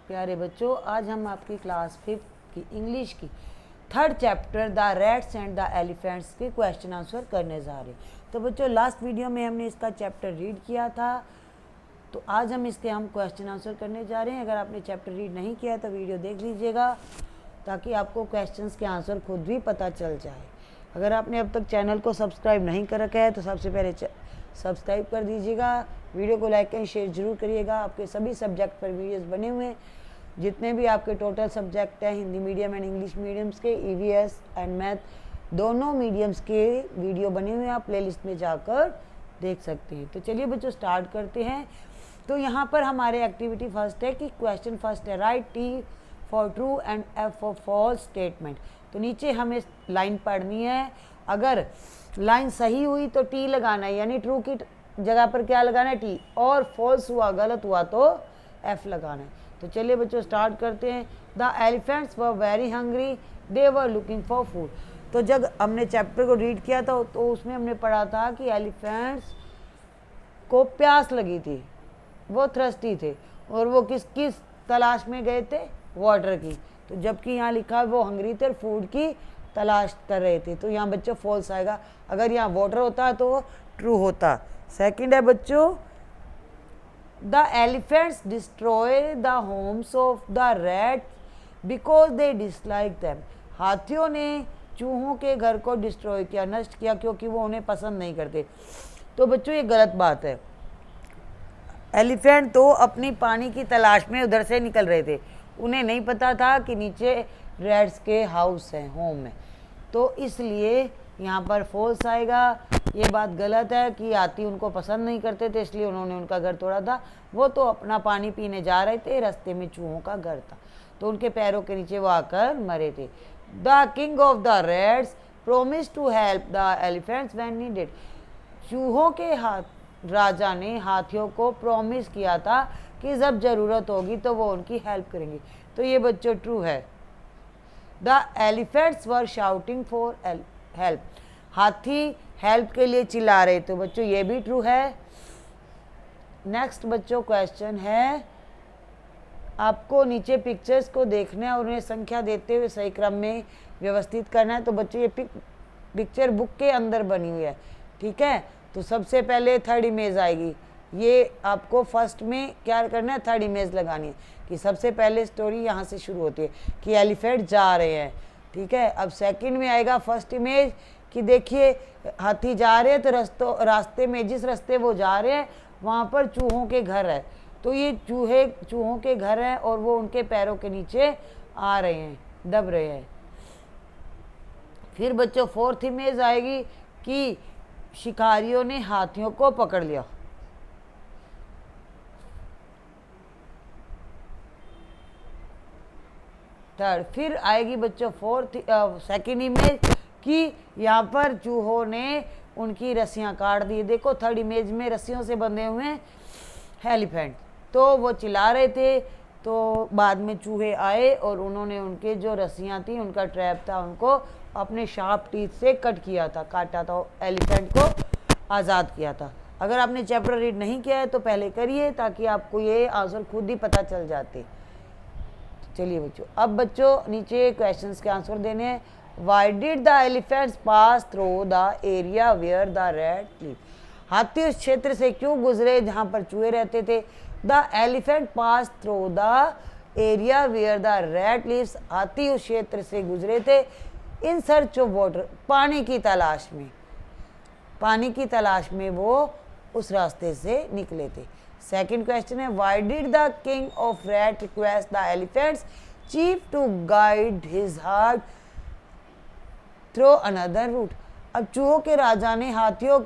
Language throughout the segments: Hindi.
प्यारे बच्चों, आज हम आपकी क्लास 5 की इंग्लिश की 3rd chapter the rats and the elephants के क्वेश्चन आंसर करने जा रहे हैं। तो बच्चों, लास्ट वीडियो में हमने इसका चैप्टर रीड किया था, तो आज हम इसके क्वेश्चन आंसर करने जा रहे हैं। अगर आपने चैप्टर रीड नहीं किया तो वीडियो देख लीजिएगा, ताकि आपको क्वेश्चंस के आंसर खुद भी पता चल जाए। अगर आपने अब तक चैनल को सब्सक्राइब नहीं कर रखा है तो सबसे पहले सब्सक्राइब कर दीजिएगा, वीडियो को लाइक एंड शेयर जरूर करिएगा। आपके सभी सब्जेक्ट पर वीडियोस बने हुए हैं, जितने भी आपके टोटल सब्जेक्ट हैं, Hindi medium and English mediums के, ईवीएस एंड मैथ दोनों मीडियम्स के वीडियो बने हुए हैं, आप प्लेलिस्ट में जाकर देख सकते हैं। तो चलिए बच्चों, स्टार्ट करते हैं। तो यहाँ पर हमारे एक्टिविटी फर्स्ट है कि क्वेश्चन फर्स्ट है, right T for true and F for false statement. तो नीचे हमें लाइन पढ़नी है, अगर लाइन सही हुई तो टी लगाना है, यानी ट्रू की जगह पर क्या लगाना है, टी, और फॉल्स हुआ, गलत हुआ तो एफ लगाना है। तो चलिए बच्चों, स्टार्ट करते हैं। The elephants were very hungry, they were looking for food. तो जब हमने चैप्टर को रीड किया था तो उसमें हमने पढ़ा था कि एलिफेंट्स को प्यास लगी थी, वो थ्रस्टी थे, और वो किस किस तलाश में गए थे, वाटर की। तो जबकि यहाँ लिखा है वो हंग्री थे और फूड की तलाश कर रहे थे, तो यहाँ बच्चों फॉल्स आएगा। अगर यहाँ वाटर होता तो वो ट्रू होता। सेकंड है बच्चों, the elephants destroy the homes of the rats because they dislike them. हाथियों ने चूहों के घर को डिस्ट्रॉय किया, नष्ट किया, क्योंकि वो उन्हें पसंद नहीं करते। तो बच्चों ये गलत बात है। एलिफेंट तो अपनी पानी की तलाश में उधर से निकल रहे थे, उन्हें नहीं पता था कि नीचे रैट्स के हाउस हैं, होम है, तो इसलिए यहाँ पर फॉल्स आएगा। ये बात गलत है कि हाथी उनको पसंद नहीं करते थे, इसलिए उन्होंने उनका घर तोड़ा था। वो तो अपना पानी पीने जा रहे थे, रास्ते में चूहों का घर था, तो उनके पैरों के नीचे वो आकर मरे थे। The king of the rats promise to help the elephants when needed. चूहों के राजा ने हाथियों को प्रॉमिस किया था कि जब ज़रूरत होगी तो वो उनकी हेल्प करेंगे। तो ये बच्चों ट्रू है। The elephants were shouting for help. हाथी हेल्प के लिए चिल्ला रहे, तो बच्चों ये भी ट्रू है। नेक्स्ट बच्चों क्वेश्चन है, आपको नीचे पिक्चर्स को देखना है और उन्हें संख्या देते हुए सही क्रम में व्यवस्थित करना है। तो बच्चों ये पिक्चर बुक के अंदर बनी हुई है, ठीक है। तो सबसे पहले थर्ड इमेज आएगी, ये आपको फर्स्ट में क्या करना है, थर्ड इमेज लगानी है, कि सबसे पहले स्टोरी यहाँ से शुरू होती है कि एलिफेंट जा रहे हैं, ठीक है। अब सेकंड में आएगा फर्स्ट इमेज कि देखिए हाथी जा रहे हैं, तो रास्ते में जिस रास्ते वो जा रहे हैं वहाँ पर चूहों के घर है, तो ये चूहों के घर हैं और वो उनके पैरों के नीचे आ रहे हैं, दब रहे हैं। फिर बच्चों फोर्थ इमेज आएगी कि शिकारियों ने हाथियों को पकड़ लिया। थर्ड फिर आएगी बच्चों सेकंड इमेज कि यहाँ पर चूहों ने उनकी रस्सियाँ काट दी। देखो थर्ड इमेज में रस्सियों से बंधे हुए हैं एलिफेंट, तो वो चिल्ला रहे थे, तो बाद में चूहे आए और उन्होंने उनके जो रस्सियाँ थी, उनका ट्रैप था, उनको अपने शार्प टीथ से कट किया था, काटा था, एलिफेंट को आज़ाद किया था। अगर आपने चैप्टर रीड नहीं किया है तो पहले करिए, ताकि आपको ये आंसर खुद ही पता चल जाते। चलिए बच्चों, अब बच्चों नीचे क्वेश्चंस के आंसर देने हैं। Why did the elephants pass through the area where the rat live. हाथी उस क्षेत्र से क्यों गुजरे जहाँ पर चूहे रहते थे। The elephant pass through the area where the rat lives. हाथी उस क्षेत्र से गुजरे थे इन सर्च ऑफ वाटर, पानी की तलाश में, पानी की तलाश में वो उस रास्ते से निकले थे। सेकंड क्वेश्चन है, why did the king of rat request the elephants chief to guide his heart through another route. अब चूहों के राजा ने हाथियों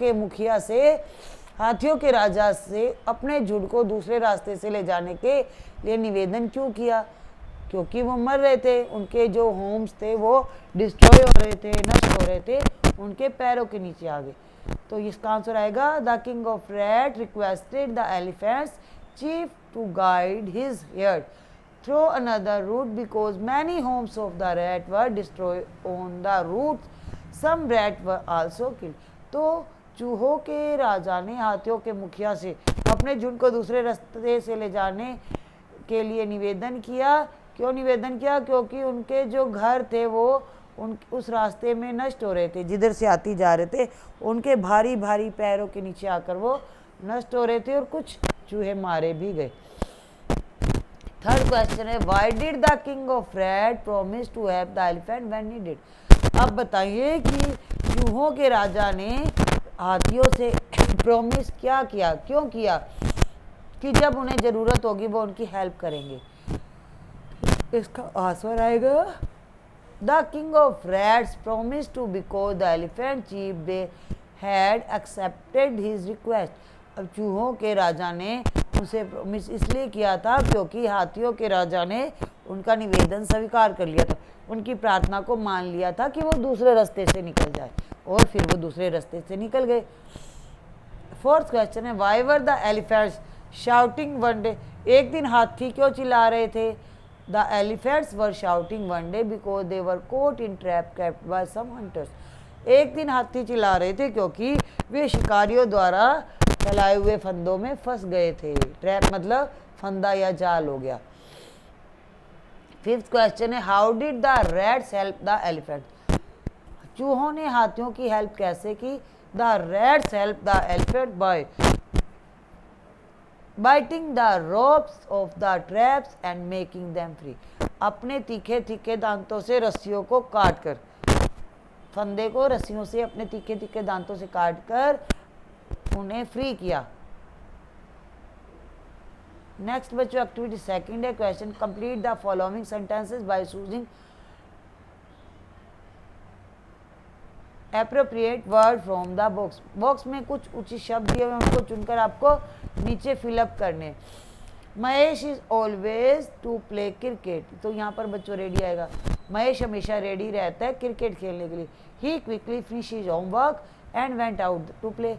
के राजा से अपने झुंड को दूसरे रास्ते से ले जाने के लिए निवेदन क्यों किया, क्योंकि वो मर रहे थे, उनके जो होम्स थे वो डिस्ट्रॉय हो रहे थे, नष्ट हो रहे थे, उनके पैरों के नीचे आ गए। तो इसका आंसर आएगा, the king of rat requested the elephants chief to guide his herd through another route because many homes of the rat were destroy on the route, some rat were also killed. तो चूहों के राजा ने हाथियों के मुखिया से अपने झुंड को दूसरे रास्ते से ले जाने के लिए निवेदन किया। क्यों निवेदन किया? क्योंकि उनके जो घर थे वो उस रास्ते में नष्ट हो रहे थे, जिधर से आती जा रहे थे, उनके भारी भारी पैरों के नीचे आकर वो नष्ट हो रहे थे और कुछ चूहे मारे भी गए। थर्ड क्वेश्चन है, why did the king of rat promise to help the elephant when needed. अब बताइए कि चूहों के राजा ने हाथियों से प्रॉमिस क्या किया, क्यों किया कि जब उन्हें ज़रूरत होगी वो उनकी हेल्प करेंगे। इसका आंसर आएगा, the king of rats promise to because the elephant chief they had accepted his request. अब चूहों के राजा ने उनसे प्रॉमिस इसलिए किया था क्योंकि हाथियों के राजा ने उनका निवेदन स्वीकार कर लिया था, उनकी प्रार्थना को मान लिया था कि वो दूसरे रास्ते से निकल जाए, और फिर वो दूसरे रास्ते से निकल गए। फोर्थ क्वेश्चन है, why were the elephants shouting one day. एक दिन हाथी क्यों चिल्ला रहे थे? The elephants were shouting one day because they were caught in trap kept by some hunters. एक दिन हाथी चिल्ला रहे थे क्योंकि वे शिकारियों द्वारा फैलाए हुए फंदों में फंस गए थे। ट्रैप मतलब फंदा या जाल हो गया। फिफ्थ क्वेश्चन है, how did the rats help the elephant. चूहों ने हाथियों की हेल्प कैसे की? The rats help the elephant by biting the ropes of the traps and making them free. अपने तीखे तीखे दांतों से रस्सियों को काट कर, फंदे को रस्सियों से अपने तीखे तीखे दांतों से काट कर उन्हें फ्री किया। नेक्स्ट बच्चों एक्टिविटी सेकंड है, question complete the following sentences by choosing appropriate word from the box. Box में कुछ उचित शब्द दिए हुए हैं, उनको चुनकर आपको नीचे फिलअप करने। Mahesh is always to play cricket, तो यहाँ पर बच्चों रेडी आएगा। महेश हमेशा रेडी रहता है क्रिकेट खेलने के लिए। He quickly finish his homework and went out to play.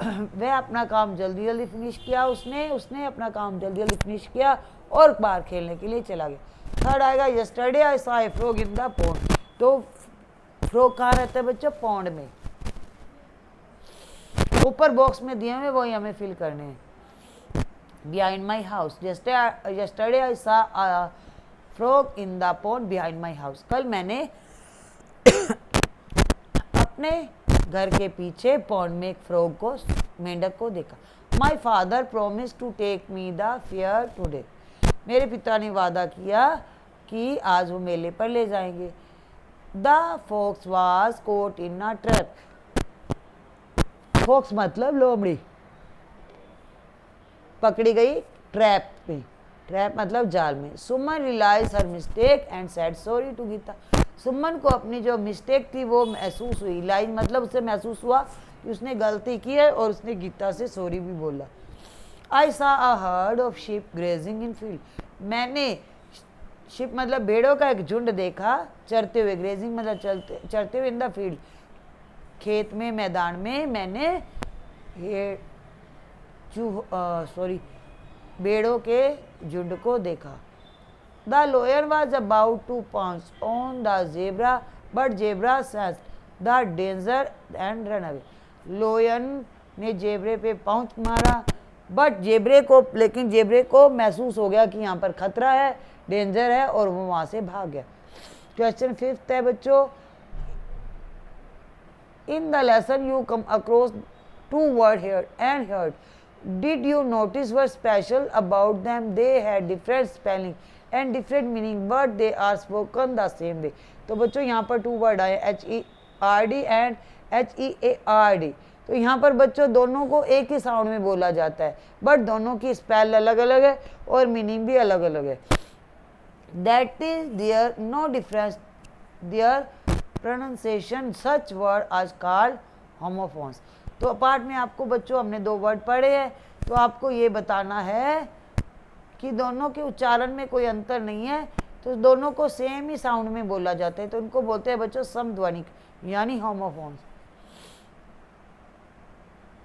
वह अपना काम जल्दी जल्दी फिनिश किया, उसने अपना काम जल्दी जल्दी फिनिश किया और बाहर खेलने के लिए चला गया। थर्ड आएगा, yesterday I saw a frog in the pond. तो फ्रॉग कहाँ रहता है बच्चों? पॉन्ड में। ऊपर बॉक्स में दिए हुए वही हमें फिल करने हैं। Behind my house, yesterday I saw a frog in the pond behind my house. कल मैंने अपने घर के पीछे पॉन्ड में एक फ्रॉग को, मेंढक को देखा। My father promise to take me the fair today. मेरे पिता ने वादा किया कि आज वो मेले पर ले जाएंगे। The fox was caught in a trap. Fox मतलब लोमड़ी, पकड़ी गई ट्रैप में। ट्रैप मतलब जाल में। Suman realise her mistake and said sorry to Geeta. Suman को अपनी जो मिस्टेक थी वो महसूस हुई। लाइन मतलब उसे महसूस हुआ कि उसने गलती की है और उसने गीता से सॉरी भी बोला। आई सा a herd of sheep grazing in field. मैंने शिप मतलब भेड़ों का एक झुंड देखा चरते हुए। ग्रेजिंग मतलब चरते हुए इन द फील्ड, खेत में, मैदान में। मैंने ये भेड़ों के झुंड को देखा। The lion was about to pounce on the zebra but zebra sensed the danger and run away. Lion ने जेब्रे पे पाउंच मारा, बट लेकिन जेब्रे को महसूस हो गया कि यहाँ पर खतरा है, डेंजर है, और वो वहाँ से भाग गया। क्वेश्चन फिफ्थ है बच्चों, in the lesson you come across two word hair and hurt. Did you notice what's special about them? They had different spelling and different meaning, but they are spoken the same way. तो बच्चों यहाँ पर टू वर्ड आए, HERD एंड HEARD। तो यहाँ पर बच्चों दोनों को एक ही साउंड में बोला जाता है, बट दोनों की स्पेल अलग अलग है और मीनिंग भी अलग अलग है। That is there no difference their pronunciation. Such word as called homophones. तो पार्ट में आपको बच्चों हमने दो वर्ड पढ़े हैं, तो आपको ये बताना है कि दोनों के उच्चारण में कोई अंतर नहीं है, तो दोनों को सेम ही साउंड में बोला जाता है, तो उनको बोलते हैं बच्चों समध्वनिक यानी होमोफोन्स।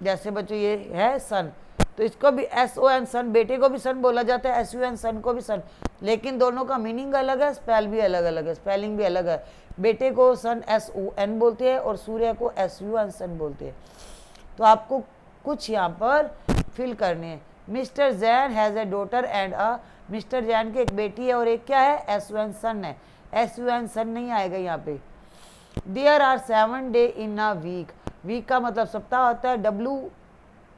जैसे बच्चों ये है सन, तो इसको भी SON सन, बेटे को भी सन बोला जाता है, SUN सन को भी सन, लेकिन दोनों का मीनिंग अलग है, स्पेल भी अलग अलग है, स्पेलिंग भी अलग है। बेटे को सन SON बोलते हैं और सूर्य को SUN सन बोलते हैं। तो आपको कुछ यहाँ पर फिल करने हैं। Mister Jain has a daughter and a mister Jain की एक बेटी है और एक क्या है, एस-यू-एन सन है। एस-यू-एन सन नहीं आएगा यहाँ पे। There are 7 day in a week. Week का मतलब सप्ताह होता है।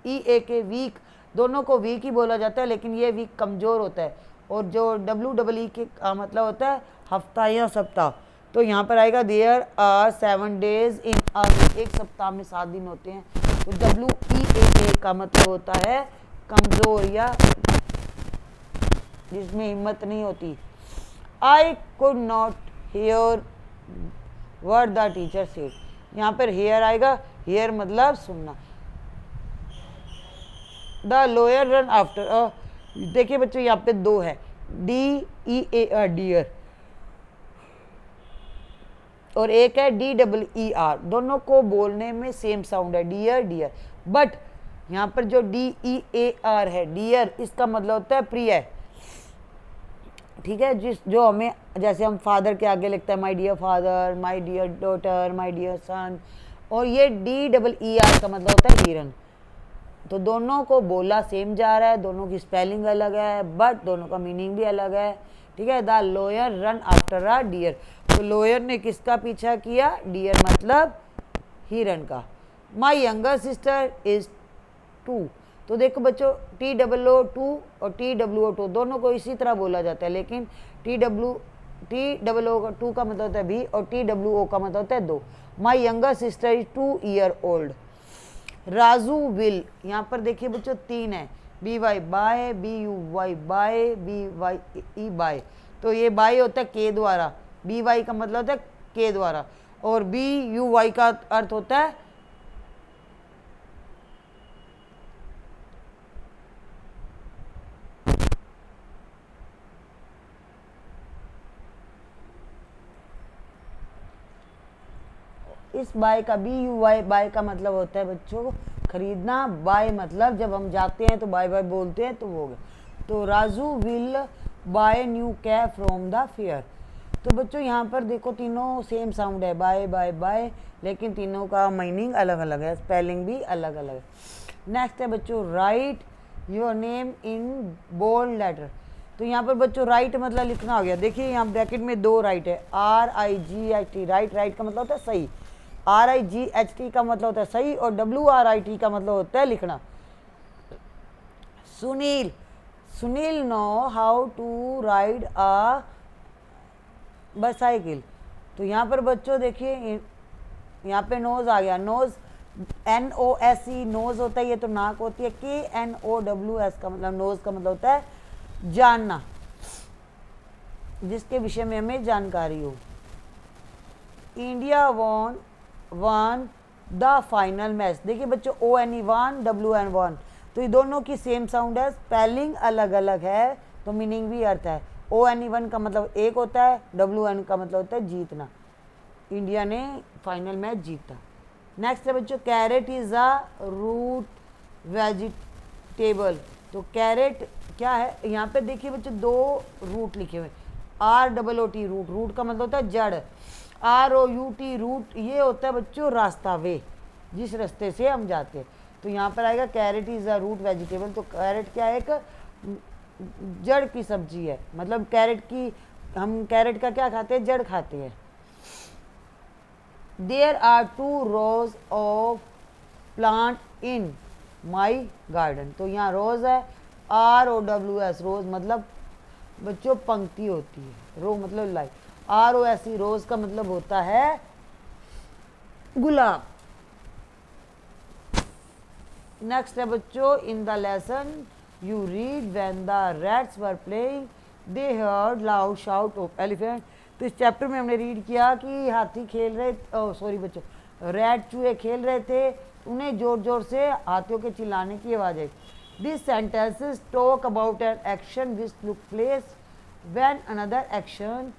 WEAK वीक, दोनों को वीक ही बोला जाता है, लेकिन ये वीक कमज़ोर होता है। और जो WEE के का मतलब होता है हफ्ता या सप्ताह। तो यहाँ पर आएगा there are 7 days in a week, एक सप्ताह में 7 दिन होते हैं। तो WEAK का मतलब होता है कमज़ोर या जिसमें हिम्मत नहीं होती। I could not here what the teacher said. यहाँ पर हेयर आएगा, हेयर मतलब सुनना। द लोअर रन आफ्टर, देखिए बच्चों यहाँ पे दो है, DEAR डियर, और एक है DEER। दोनों को बोलने में सेम साउंड है, डियर डियर। बट यहाँ पर जो DEAR है, डियर, इसका मतलब होता है प्रिय। ठीक है, जो हमें, जैसे हम फादर के आगे लिखते हैं my dear father, my dear daughter, my dear son, और ये DEER का मतलब होता है हिरन। तो दोनों को बोला सेम जा रहा है, दोनों की स्पेलिंग अलग है, बट दोनों का मीनिंग भी अलग है। ठीक है, the lion run after a deer. तो लोयर ने किसका पीछा किया, डियर मतलब हिरन का। My younger sister is 2। तो देखो बच्चों, TOO और TOO दोनों को इसी तरह बोला जाता है, लेकिन TOO का मतलब होता है भी, और TWO का मतलब होता है 2। My younger sister is 2 year old. Raju will, यहाँ पर देखिए बच्चों 3 है, BY by, BUY buy, BYE bye. तो ये बाय होता है के द्वारा, BY का मतलब होता है के द्वारा, और BUY का अर्थ होता है इस बाय का, BUY बाय का मतलब होता है बच्चों खरीदना। बाय मतलब जब हम जाते हैं तो बाय बाय बोलते हैं, तो वो हो गया। तो Raju will buy new cap from the fair. तो बच्चों यहाँ पर देखो तीनों सेम साउंड है, बाय बाय बाय, लेकिन तीनों का मीनिंग अलग अलग है, स्पेलिंग भी अलग अलग है। नेक्स्ट है बच्चों write your name in bold letter. तो यहाँ पर बच्चों राइट मतलब लिखना हो गया। देखिए यहाँ ब्रैकेट में 2 राइट है, RIGHT, राइट, राइट का मतलब होता है सही। RIGHT का मतलब होता है सही, और WRIT का मतलब होता है लिखना। Sunil, Sunil know how to ride a bicycle. तो यहाँ पर बच्चों देखिए यहाँ पे नोज आ गया, नोज NOSE नोज होता है, ये तो नाक होती है। KNOWS का मतलब नोज का मतलब होता है जानना, जिसके विषय में हमें जानकारी हो। India one the final match. देखिए बच्चों ONE 1, WN 1, तो ये दोनों की सेम साउंड है, स्पेलिंग अलग अलग है, तो मीनिंग भी अर्थ है। ONE 1 का मतलब एक होता है, WN का मतलब होता है जीतना। इंडिया ने फाइनल मैच जीता। नेक्स्ट है बच्चों carrot is a root vegetable. तो कैरेट क्या है, यहाँ पे देखिए बच्चों 2 रूट लिखे हुए, ROOT रूट, रूट का मतलब होता है जड़, ROUT रूट, ये होता है बच्चों रास्ता, वे, जिस रास्ते से हम जाते हैं। तो यहाँ पर आएगा carrot is a root vegetable. तो कैरेट क्या है, एक जड़ की सब्जी है, मतलब कैरेट की, हम कैरेट का क्या खाते हैं, जड़ खाते हैं। There are 2 rows of plant in my garden. तो यहाँ रोज है, ROWS रोज मतलब बच्चों पंक्ति होती है, रो मतलब लाइन, ROSE रोज का मतलब होता है गुलाब। नेक्स्ट है बच्चों in the lesson you read when the rats were playing they heard loud shout of elephant. तो इस चैप्टर में हमने रीड किया कि हाथी खेल रहे, सॉरी बच्चों, रैट चूहे खेल रहे थे, उन्हें जोर जोर से हाथियों के चिल्लाने की आवाज़ आई। This sentences talk about an action which took place when another action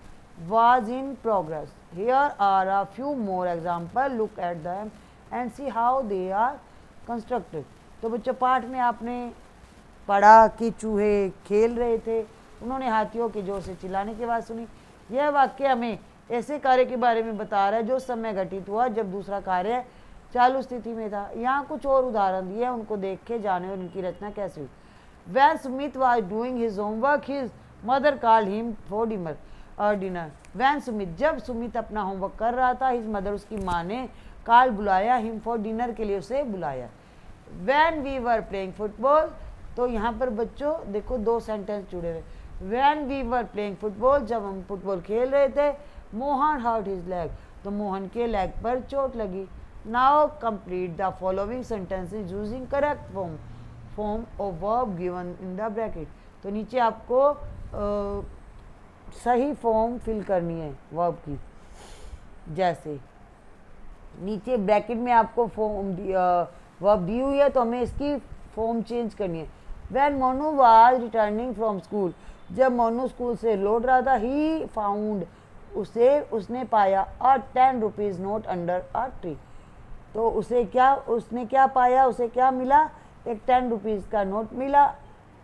was in progress. Here are a few more examples. Look at them and see how they are constructed. तो बच्चों पाठ में आपने पढ़ा कि चूहे खेल रहे थे, उन्होंने हाथियों के जोर से चिल्लाने की आवाज़ सुनी। यह वाक्य हमें ऐसे कार्य के बारे में बता रहा है जो समय घटित हुआ जब दूसरा कार्य चालू स्थिति में था। यहाँ कुछ और उदाहरण दिए, उनको देख के जाने और इनकी रचना कैसे हुई। When Smith was doing his homework, his mother called him for dinner when Sumit, जब सुमित अपना होमवर्क कर रहा था, हिज मदर उसकी माँ ने कॉल बुलाया, हिम फॉर डिनर के लिए उसे बुलाया। When we were playing football, तो यहाँ पर बच्चों देखो दो सेंटेंस जुड़े हुए। When we were playing football, जब हम फुटबॉल खेल रहे थे, मोहन हर्ट हिज लेग, तो मोहन के लेग पर चोट लगी। Now complete the following sentences using correct form of verb given in the bracket, तो नीचे आपको सही फॉर्म फिल करनी है वर्ब की। जैसे नीचे ब्रैकेट में आपको फॉर्म वर्ब दी हुई है, तो हमें इसकी फॉर्म चेंज करनी है। When Monu was returning from school, जब मोनू स्कूल से लौट रहा था, ही फाउंड, उसने पाया अ 10 rupees note under a tree, तो उसने क्या पाया, उसे क्या मिला, एक 10 रुपीज़ का नोट मिला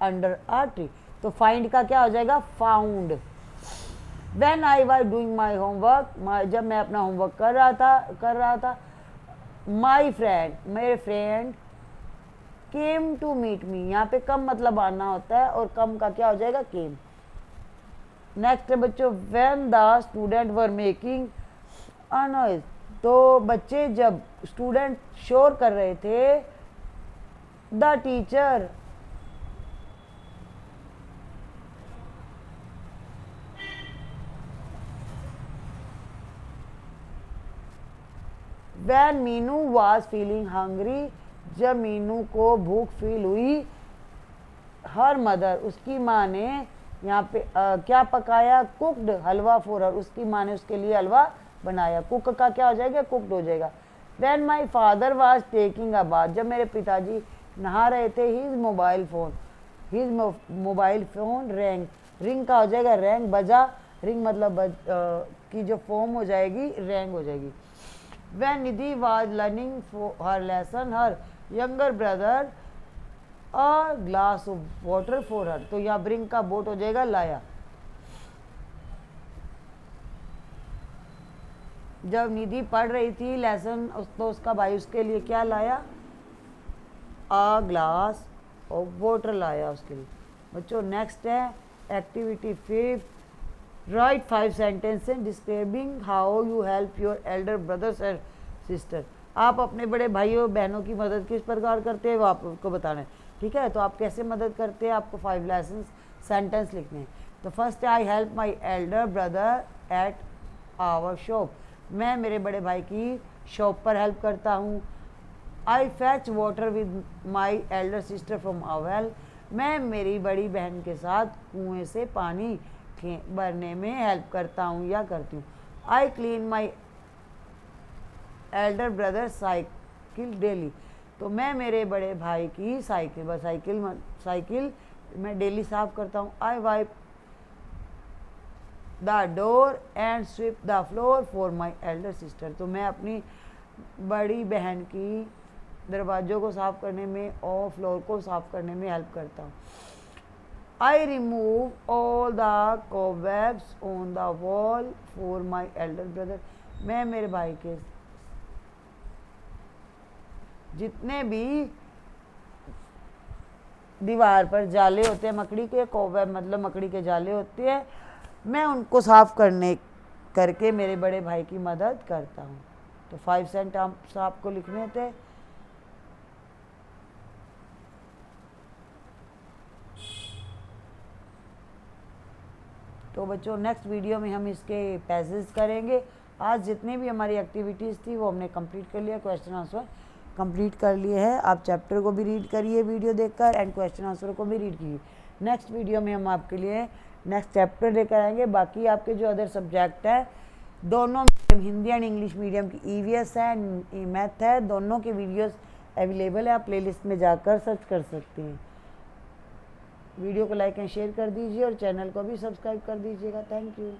अंडर अ ट्री, तो फाइंड का क्या हो जाएगा, found. When I was doing my homework, जब मैं अपना होमवर्क कर रहा था, मेरे friend came to meet me, यहाँ पे कम मतलब आना होता है और कम का क्या हो जाएगा, केम। नेक्स्ट है बच्चों, when the student were making a noise, तो बच्चे जब स्टूडेंट शोर कर रहे थे, the teacher when Meenu was feeling hungry, जब मीनू को भूख फील हुई, हर मदर, उसकी माँ ने यहाँ पे क्या पकाया, कुकड हलवा फॉर हर, उसकी माँ ने उसके लिए हलवा बनाया। कुक का क्या हो जाएगा, कुकड हो जाएगा। When my father was taking a bath, जब मेरे पिताजी नहा रहे थे, his mobile phone wrong, ring का हो जाएगा रैंग, बजा, रिंग मतलब की जो फॉर्म हो जाएगी रैंग हो जाएगी। When Nidhi was learning for her lesson, her younger brother a glass of water for her, तो यहाँ bring का बोट हो जाएगा लाया। जब निधि पढ़ रही थी लेसन, तो उसका भाई उसके लिए क्या लाया, a ग्लास ऑफ वाटर लाया उसके लिए। बच्चों नेक्स्ट है activity 5, right 5 sentences describing how you help your Elder brothers and sister, आप अपने बड़े भाइयों बहनों की मदद किस प्रकार करते हैं वो आपको बताना है, ठीक है। तो आप कैसे मदद करते हैं, आपको 5 लेसन सेंटेंस लिखने हैं। तो फर्स्ट है, I help my elder brother at our shop, मैं मेरे बड़े भाई की शॉप पर हेल्प करता हूँ। I fetch water with my elder sister from a well, मैं मेरी बड़ी बहन के साथ कुएं से पानी भरने में हेल्प करता हूँ या करती हूँ। I clean my elder brother cycle daily, तो मैं मेरे बड़े भाई की साइकिल मैं डेली साफ करता हूँ। I wipe the door and sweep the floor for my elder sister, तो मैं अपनी बड़ी बहन की दरवाज़ों को साफ करने में और फ्लोर को साफ करने में हेल्प करता हूँ। I remove all the cobwebs on the wall for my elder brother, मैं मेरे भाई के जितने भी दीवार पर जाले होते हैं मकड़ी के, cobweb मतलब मकड़ी के जाले होते हैं, मैं उनको साफ करके मेरे बड़े भाई की मदद करता हूँ। तो 5 सेंटेंस आपको लिखने थे। तो बच्चों नेक्स्ट वीडियो में हम इसके पैसेज करेंगे। आज जितनी भी हमारी एक्टिविटीज़ थी वो हमने कंप्लीट कर लिया, क्वेश्चन आंसर कंप्लीट कर लिए हैं। आप चैप्टर को भी रीड करिए वीडियो देखकर एंड क्वेश्चन आंसर को भी रीड कीजिए। नेक्स्ट वीडियो में हम आपके लिए नेक्स्ट चैप्टर लेकर आएंगे। बाकी आपके जो अदर सब्जेक्ट है दोनों हिंदी एंड इंग्लिश मीडियम की EVS है, मैथ है, दोनों के वीडियोस अवेलेबल है, आप प्लेलिस्ट में जाकर सर्च कर सकते हैं। वीडियो को लाइक एंड शेयर कर दीजिए और चैनल को भी सब्सक्राइब कर दीजिएगा। Thank you.